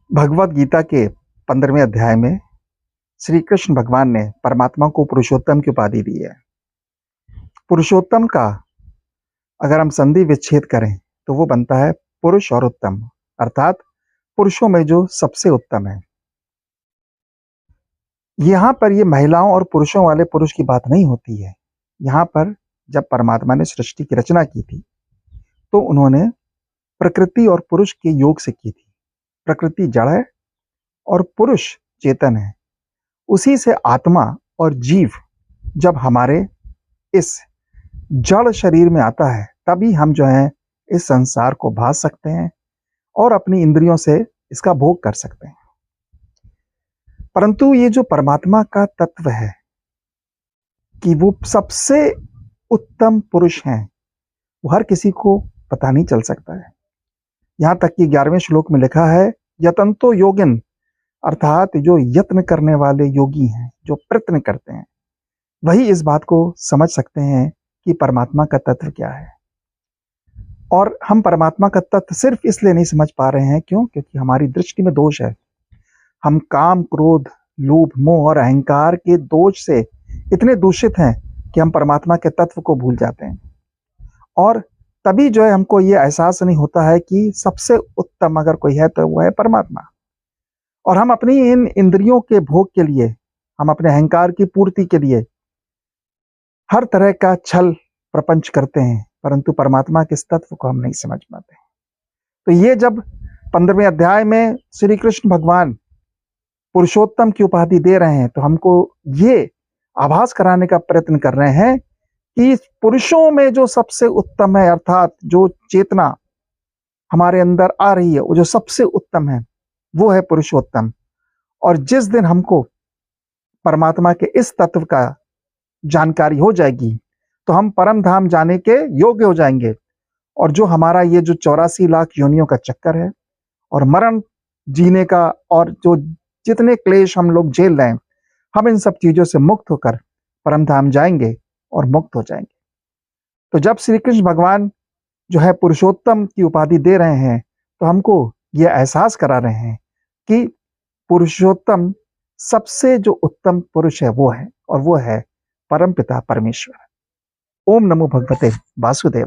भगवद गीता के 15वें अध्याय में श्री कृष्ण भगवान ने परमात्मा को पुरुषोत्तम की उपाधि दी है। पुरुषोत्तम का अगर हम संधि विच्छेद करें तो वो बनता है पुरुष और उत्तम, अर्थात पुरुषों में जो सबसे उत्तम है। यहाँ पर ये महिलाओं और पुरुषों वाले पुरुष की बात नहीं होती है। यहाँ पर जब परमात्मा ने सृष्टि की रचना की थी तो उन्होंने प्रकृति और पुरुष के योग से की थी। प्रकृति जड़ है और पुरुष चेतन है। उसी से आत्मा और जीव जब हमारे इस जड़ शरीर में आता है तभी हम जो है इस संसार को भाज सकते हैं और अपनी इंद्रियों से इसका भोग कर सकते हैं। परंतु ये जो परमात्मा का तत्व है कि वो सबसे उत्तम पुरुष हैं, वो हर किसी को पता नहीं चल सकता है। यहाँ तक कि 11वें श्लोक में लिखा है, यतंतो योगिन, अर्थात जो यत्न करने वाले योगी हैं, जो प्रयत्न करते हैं, वही इस बात को समझ सकते हैं कि परमात्मा का तत्व क्या है। और हम परमात्मा का तत्व सिर्फ इसलिए नहीं समझ पा रहे हैं क्योंकि हमारी दृष्टि में दोष है। हम काम, क्रोध, लोभ, मोह और अहंकार के दोष से इतने दूषित हैं कि हम परमात्मा के तत्व को भूल जाते हैं। और तभी जो है हमको ये एहसास नहीं होता है कि सबसे उत्तम अगर कोई है तो वो है परमात्मा। और हम अपनी इन इंद्रियों के भोग के लिए, हम अपने अहंकार की पूर्ति के लिए हर तरह का छल प्रपंच करते हैं, परंतु परमात्मा के इस तत्व को हम नहीं समझ पाते। तो ये जब 15वें अध्याय में श्री कृष्ण भगवान पुरुषोत्तम की उपाधि दे रहे हैं तो हमको ये आभास कराने का प्रयत्न कर रहे हैं कि पुरुषों में जो सबसे उत्तम है, अर्थात जो चेतना हमारे अंदर आ रही है, वो जो सबसे उत्तम है वो है पुरुषोत्तम। और जिस दिन हमको परमात्मा के इस तत्व का जानकारी हो जाएगी तो हम परम धाम जाने के योग्य हो जाएंगे। और जो हमारा ये जो 84 लाख योनियों का चक्कर है और मरण जीने का और जो जितने क्लेश हम लोग झेल रहे हैं, हम इन सब चीजों से मुक्त होकर परम धाम जाएंगे और मुक्त हो जाएंगे। तो जब श्री कृष्ण भगवान जो है पुरुषोत्तम की उपाधि दे रहे हैं तो हमको ये एहसास करा रहे हैं कि पुरुषोत्तम सबसे जो उत्तम पुरुष है वो है, और वो है परमपिता परमेश्वर। ओम नमो भगवते वासुदेवाय।